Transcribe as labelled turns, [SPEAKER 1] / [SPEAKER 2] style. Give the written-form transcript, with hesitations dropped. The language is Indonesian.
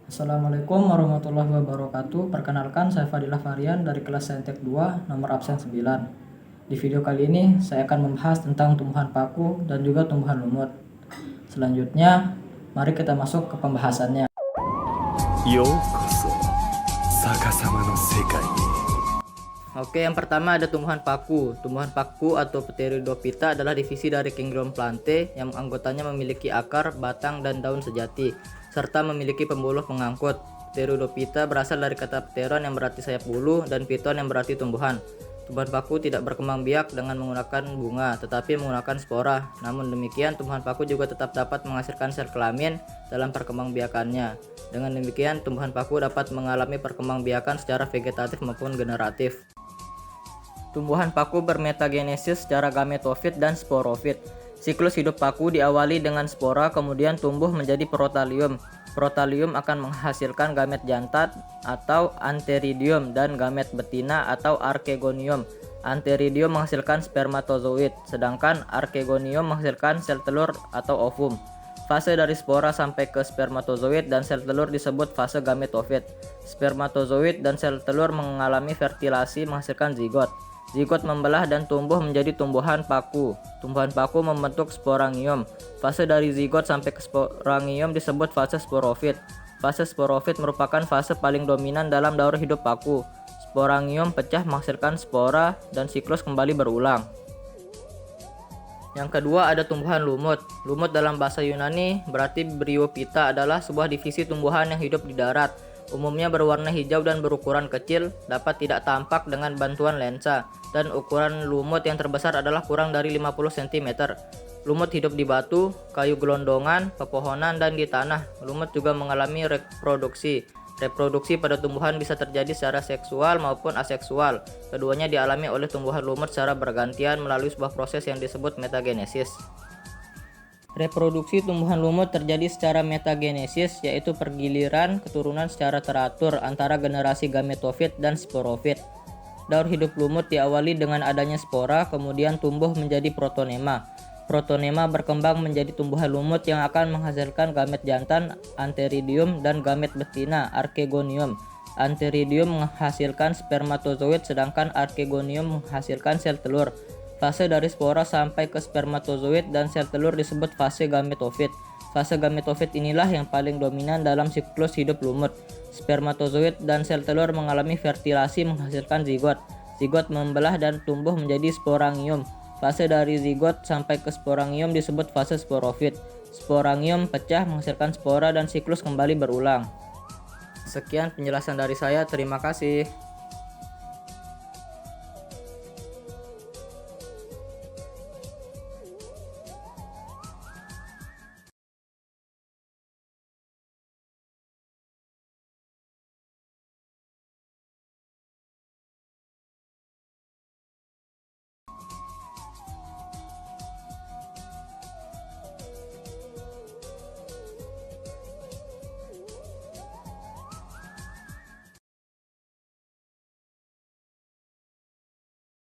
[SPEAKER 1] Assalamualaikum warahmatullahi wabarakatuh. Perkenalkan, saya Fadilah Varian dari kelas Saintek 2, nomor absen 9. Di video kali ini, saya akan membahas tentang tumbuhan paku dan juga tumbuhan lumut. Selanjutnya, mari kita masuk ke pembahasannya. Oke, yang pertama ada tumbuhan paku. Tumbuhan paku atau Pteridophyta adalah divisi dari Kingdom Plantae yang anggotanya memiliki akar, batang, dan daun sejati, serta memiliki pembuluh pengangkut. Pteridophyta berasal dari kata pteron yang berarti sayap bulu dan phyton yang berarti tumbuhan. Tumbuhan paku tidak berkembang biak dengan menggunakan bunga, tetapi menggunakan spora. Namun demikian, tumbuhan paku juga tetap dapat menghasilkan sel kelamin dalam perkembangbiakannya. Dengan demikian, tumbuhan paku dapat mengalami perkembangbiakan secara vegetatif maupun generatif. Tumbuhan paku bermetagenesis secara gametofit dan sporofit. Siklus hidup paku diawali dengan spora, kemudian tumbuh menjadi protalium. Protalium akan menghasilkan gamet jantan atau antheridium dan gamet betina atau archegonium. Antheridium menghasilkan spermatozoid, sedangkan archegonium menghasilkan sel telur atau ovum. Fase dari spora sampai ke spermatozoid dan sel telur disebut fase gametofit. Spermatozoid dan sel telur mengalami fertilasi menghasilkan zigot. Zigot membelah dan tumbuh menjadi tumbuhan paku. Tumbuhan paku membentuk sporangium. Fase dari zigot sampai ke sporangium disebut fase sporofit. Fase sporofit merupakan fase paling dominan dalam daur hidup paku. Sporangium pecah menghasilkan spora dan siklus kembali berulang. Yang kedua ada tumbuhan lumut. Lumut dalam bahasa Yunani berarti Bryophyta adalah sebuah divisi tumbuhan yang hidup di darat. Umumnya berwarna hijau dan berukuran kecil, dapat tidak tampak dengan bantuan lensa, dan ukuran lumut yang terbesar adalah kurang dari 50 cm. Lumut hidup di batu, kayu gelondongan, pepohonan, dan di tanah. Lumut juga mengalami reproduksi. Reproduksi pada tumbuhan bisa terjadi secara seksual maupun aseksual. Keduanya dialami oleh tumbuhan lumut secara bergantian melalui sebuah proses yang disebut metagenesis. Reproduksi tumbuhan lumut terjadi secara metagenesis, yaitu pergiliran keturunan secara teratur antara generasi gametofit dan sporofit. Daur hidup lumut diawali dengan adanya spora, kemudian tumbuh menjadi protonema. Protonema berkembang menjadi tumbuhan lumut yang akan menghasilkan gamet jantan antheridium dan gamet betina archegonium. Antheridium menghasilkan spermatozoid sedangkan archegonium menghasilkan sel telur. Fase dari spora sampai ke spermatozoid dan sel telur disebut fase gametofit. Fase gametofit inilah yang paling dominan dalam siklus hidup lumut. Spermatozoid dan sel telur mengalami fertilasi menghasilkan zigot. Zigot membelah dan tumbuh menjadi sporangium. Fase dari zigot sampai ke sporangium disebut fase sporofit. Sporangium pecah menghasilkan spora dan siklus kembali berulang. Sekian penjelasan dari saya, terima kasih.